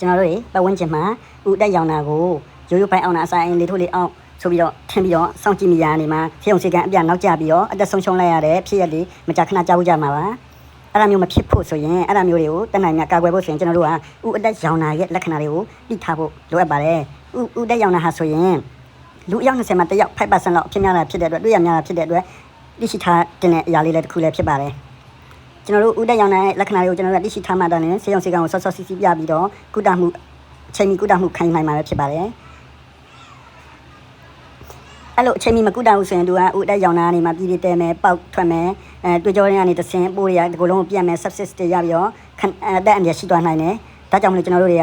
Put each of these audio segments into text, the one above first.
ကျွန်တော်တို့တွေပတ်ဝန်းကျင်မှာဥတက်ရောင်တာကိုရိုးရိုးပိုင်းအောင်တာအစားအင်လေးထိုးလေးအောင်ဆိုပြီးတော့ထင်ပြီးတော့စောင့်ကြည့်မိရနေမှာဆေးရုံဆေးကန်အပြနောက်ကျပြီးတော့အသက်ဆုံးရှုံးလိုက်ရတဲ့ဖြစ်ရလေးမကြာခဏကြားဖို့ကြမှာပါအဲ့ဒါမျိုးမဖြစ်ဖို့ဆိုရင်အဲ့ဒါမျိုးတွေကိုတက်နိုင်မြကာကွယ်ဖို့ဆိုရင်ကျွန်တော်တို့ကဥအတက်ရောင်တာရဲ့လက္ခဏာတွေကိုသိထားဖို့လိုအပ်ပါတယ်ဥတက်ရောင်တာဟာဆိုရင်လူအယောက်20မှာတစ်ယောက် 5% လောက်ဖြစ်များတာဖြစ်တဲ့အတွက်တွေ့ရများတာဖြစ်တဲ့အတွက်သိရှိထားတဲ့အရာလေးလည်းတစ်ခုလည်းဖြစ်ပါတယ်ကျွန်တော်တို့ဥတက်ရောင်တဲ့လက္ခဏာတွေကိုကျွန်တော်တို့သိရှိထားမှတော့လည်းဆေးရုံဆေးကောင်ကိုစောစီပြပြီးတော့ကုသမှုအချိန်မီကုသမှုခံနိုင်မှာပဲဖြစ်ပါတယ်အဲ့လိုအချိန်မီမကုသဘူးဆိုရင်သူကဥတက်ရောင်တာကနေမှပြည်ပြတဲမယ်ပေါက်ထွက်မယ်တွေ့ကြောရင်းကနေတဆင်းပိုးတွေကဒီကုလုံးကိုပြတ်မယ် sepsis တွေရပြီးတော့အသက်အန္တရာယ်ရှိသွားနိုင်တယ်ဒါကြောင့်မလို့ကျွန်တော်တို့တွေက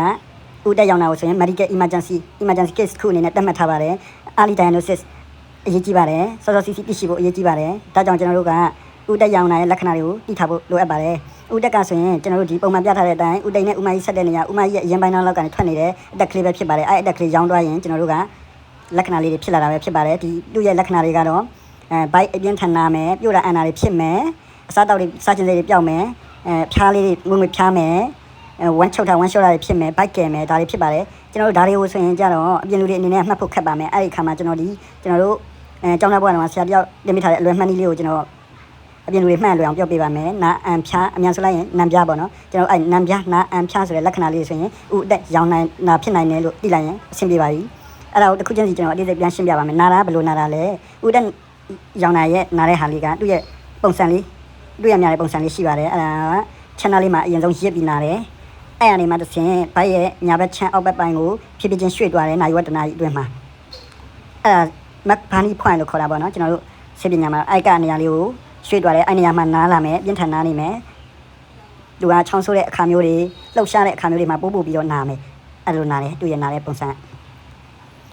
ဥတက်ရောင်တာကိုဆိုရင် medical emergency case ခုအနေနဲ့သတ်မှတ်ထားပါတယ် early diagnosis အရေးကြီးပါတယ်စောစောစီသိရှိဖို့အရေးကြီးပါတယ်ဒါကြောင့်ကျွန်တော်တို့ကဥတက်ရောင်တာရဲ့လက္ခဏာတွေကိုသိထားဖို့လိုအပ်ပါတယ်ဥတက်ကဆိုရင်ကျွန်တော်တို့ဒီပုံမှန်ပြထားတဲ့အတိုင်းဥတိန်နဲ့ဥမကြီးဆက်တဲ့နေရာဥမကြီးရဲ့အရင်ပိုင်းနောက်ကနေထွက်နေတဲ့အတက်ကလေးပဲဖြစ်ပါတယ်အဲ့အတက်ကလေးရောင်းသွားရင်ကျွန်တော်တို့ကလက္ခဏာလေးတွေဖြစ်လာတာပဲဖြစ်ပါတယ်ဒီသူ့ရဲ့လက္ခဏာတွေကတော့ဘိုက်အပြင်းထန်နာမယ်ပြိုတာအန်နာတွေဖြစ်မယ်အစားတောက်တွေစားခြင်းတွေပျောက်မယ်ဖျားလေးတွေငွေဖျားမယ်ဝမ်းချုပ်တာဝမ်းလျှော့တာတွေဖြစ်မယ်ဘိုက်ကယ်မယ်ဒါတွေဖြစ်ပါတယ်ကျွန်တော်တို့ဒါတွေကိုဆိုရင်ကြတော့အပြင်လူတွေအနေနဲ့မှတ်ဖို့ခက်ပါမယ်အဲ့ဒီခါမှာကျွန်တော်တို့ကျောင်းသားဘွားတော်ဆရာတယောက်တင်ပြထားတဲ့အလွယ်မှတ်နည်းလေးကိုကျွန်တော်အပြင်လူတွေမှတ်လွယ်အောင်ပြောပြပါမယ်နာအန်ဖျားအမြန်ဆိုလိုက်ရင်နံပြားပေါ့နော်ကျွန်တော်အဲ့နံပြားနာအန်ဖျားဆိုတဲ့လက္ခဏာလေးဆိုရင်ဥအတက်ရောင်နိုင်နာဖြစ်နိုင်တယ်လို့သိလိုက်ရင်အဆင်ပြေပါပြီအဲ့ဒါကိုတစ်ခုချင်းစီကျွန်တော်အသေးစိတ်ပြန်ရှင်းပြပါမယ်နာတာဘယ်လိုနာတာလဲဥတက်ရောင်နာရဲ့နာတဲ့ဟာလေးကသူ့ရဲ့ပုံစံလေးတွေ့ရများတဲ့ပုံစံလေးရှိပါတယ်အဲ့ဒါက channel လေးမှာအရင်ဆုံးရစ်ပြီးနာတယ်အဲ့အနေမှာတစ်ဆင့်ဘိုက်ရဲ့ညာဘက်ချမ်းအောက်ဘက်ပိုင်းကိုဖြည်းဖြည်းချင်းရွှေ့သွားတယ်နိုင်ဝတ္တနာကြီးအတွင်းမှာအဲ့ဒါမက်ဘာနီဖွိုင်လို့ခေါ်တာပေါ့နော်ကျွန်တော်တို့ဆေးပညာမှာအိုက်ကနေရာလေးကိုရွှေ့သွားတယ်အဲ့နေရာမှာနားလာမယ်ပြင်းထန်နားနေမယ်သူကချောင်းဆိုးတဲ့အခါမျိုးတွေလှုပ်ရှားတဲ့အခါမျိုးတွေမှာပို့ပြီးတော့နားမယ်အဲ့လိုနားတယ်တွေ့ရနားတဲ့ပုံစံ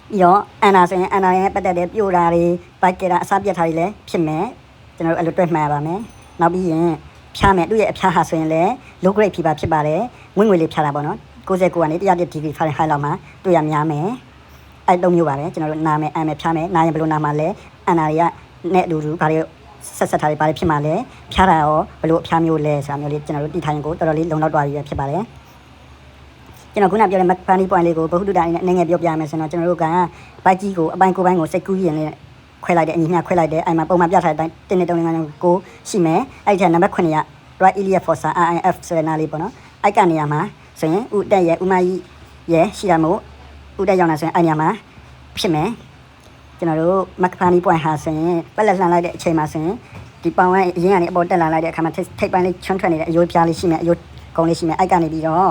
ပြီးတော့အန်နာဆိုရင်အန်နာရဲ့ပတ်သက်တဲ့ပြိုတာတွေဘိုက်ကယ်တာအစားပြတ်တာတွေလည်းဖြစ်မယ်ကျွန်တော်တို့အဲ့လိုတွေ့မှန်ပါမယ်နောက်ပြီးရင်ဖျားမယ်သူ့ရဲ့အဖျားဟာဆိုရင်လည်း low grade fever ဖြစ်ပါတယ်ငွေ့ငွေလေးဖျားတာပေါ့နော်69ကနေ101 degree Fahrenheit လောက်မှာတွေ့ရများမယ်အဲ့3မျိုးပါပဲကျွန်တော်တို့နားမယ်အန်မယ်ဖျားမယ်နားရင်ဘယ်လိုနားမှာလဲအန်နာတွေကနဲ့အတူတူဘာတွေဆက်ထားတွေဘာတွေဖြစ်မှာလဲဖျားတာရောဘယ်လိုအဖျားမျိုးလဲဆိုတာမျိုးလေးကျွန်တော်တို့သိထားရင်ကိုတော်တော်လေးလုံလောက်သွားပြီပဲဖြစ်ပါတယ်ကျွန်တော်ခုနပြောတဲ့ funny point လေးကိုဘဟုတုတအနေငယ်ပြောပြရမယ်ဆိုတော့ကျွန်တော်တို့ကဘိုက်ကြီးကိုအပိုင်းကိုပိုင်းကိုစိတ်ကူးရင်လေးခွဲလိုက်တဲ့အညီမျှခွဲလိုက်တဲ့အဲ့မှာပုံမှန်ပြထားတဲ့အတိုင်း1 2 3 4 5 6ရှိမယ်အဲ့ဒီထဲနံပါတ်9က right iliac fossa RIF ဆိုတဲ့နားလေးပေါ့နော်အဲ့ကနေရာမှာဆိုရင်ဥတက်ရဲ့ဥမကြီးရဲ့ရှိတာမို့ဥတက်ရောက်နေဆိုရင်အဲ့နေရာမှာဖြစ်မယ်ကျွန်တော်တို့ funny point ဟာဆိုရင်ပက်လက်လှန်လိုက်တဲ့အချိန်မှာဆိုရင်ဒီပေါင်ကအရင်ကနေအပေါ်တက်လာလိုက်တဲ့အခါမှာထိပ်ပိုင်းလေးချွန်းထွက်နေတဲ့အယိုးပြားလေးရှိမယ်အယိုးကုန်းလေးရှိမယ်အဲ့ကနေပြီးတော့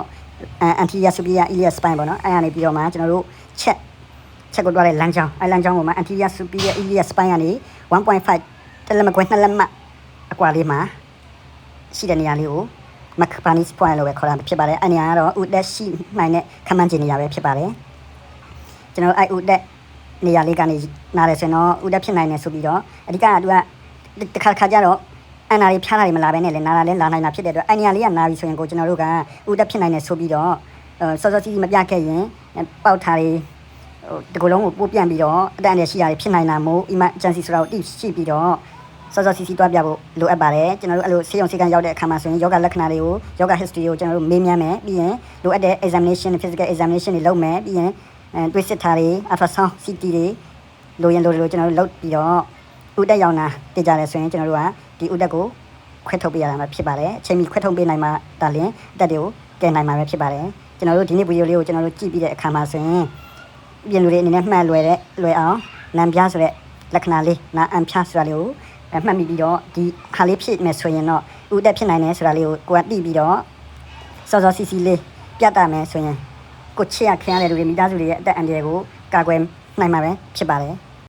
anterior superior iliac spine ပေါ့နော်အဲ့ကနေပြီးတော့မှကျွန်တော်တို့ချက်ကိုတွားတဲ့လမ်းကြောင်းအဲ့လမ်းကြောင်းပေါ်မှာ anterior superior iliac spine ကနေ 1.5 တက်လက်မကွဲ2လက်မအကွာလေးမှာရှိတဲ့နေရာလေးကို McBurney's point လို့ပဲခေါ်တာဖြစ်ပါတယ်အဲ့နေရာကတော့ဥတက်ရှိနိုင်တဲ့ခမ်းမှန်းခြေနေရာပဲဖြစ်ပါတယ်ကျွန်တော်အဲ့ဥတက်နေရာလေးကနေနားတယ်ဆိုရင်တော့ဥတက်ဖြစ်နိုင်တယ်ဆိုပြီးတော့အဓိကကသူကတစ်ခါကြတော့အန်နာတွေဖျားတာတွေမလာဘဲနဲ့လည်းနားလာလဲလာနိုင်တာဖြစ်တဲ့အတွက်အဲ့နေရာလေးကနားပြီးဆိုရင်ကိုကျွန်တော်တို့ကဥတက်ဖြစ်နိုင်တယ်ဆိုပြီးတော့စောစောစီးမပြခဲ့ရင်ပေါက်ထားတွေဒီကုလုံးကိုပို့ပြန်ပြီးတော့အတန်ရရှိရတယ်ဖြစ်နိုင်တာမို့ emergency ဆိုတာကိုတိရှိပြီးတော့စောစောစီးတွားပြဖို့လိုအပ်ပါတယ်ကျွန်တော်တို့အဲ့လိုဆေးရုံဆေးကန်ရောက်တဲ့အခါမှာဆိုရင်ယောဂလက္ခဏာတွေကိုယောဂ history ကိုကျွန်တော်တို့မေးမြန်းမယ်ပြီးရင်လိုအပ်တဲ့ examination physical examination တွေလုပ်မယ်ပြီးရင်တွေးစစ်ထားတွေ ultrasound CT တွေလိုရင်လိုကျွန်တော်တို့လုပ်ပြီးတော့ဥတက်ရောင်တာတည်ကြတယ်ဆိုရင်ကျွန်တော်တို့ကဒီဥတက်ကိုခွဲထုတ်ပေးရမှာဖြစ်ပါတယ်အချိန်မီခွဲထုတ်ပေးနိုင်မှဒါလင်းအတက်တွေကိုကယ်နိုင်မှာပဲဖြစ်ပါတယ်ကျွန်တော်တို့ဒီနေ့ဗီဒီယိုလေးကိုကျွန်တော်တို့ကြည့်ပြီးတဲ့အခါမှာဆိုရင်ပြင်လူတွေအနေနဲ့မှတ်လွယ်အောင်နံပြားဆိုတဲ့လက္ခဏာလေးနာအန်ဖျားဆိုတာလေးကိုမှတ်မိပြီးတော့ဒီဟာလေးဖြစ်မယ်ဆိုရင်တော့ဥတက်ဖြစ်နိုင်တယ်ဆိုတာလေးကိုကသိပြီးတော့စောစောစီစီလေးပြတ်တာမယ်ဆိုရင်ကိုချစ်ရခင်ရတဲ့လူတွေမိသားစုတွေရဲ့အသက်အန္တရာယ်ကိုကာကွယ်နိုင်မှာပဲဖြစ်ပါတယ်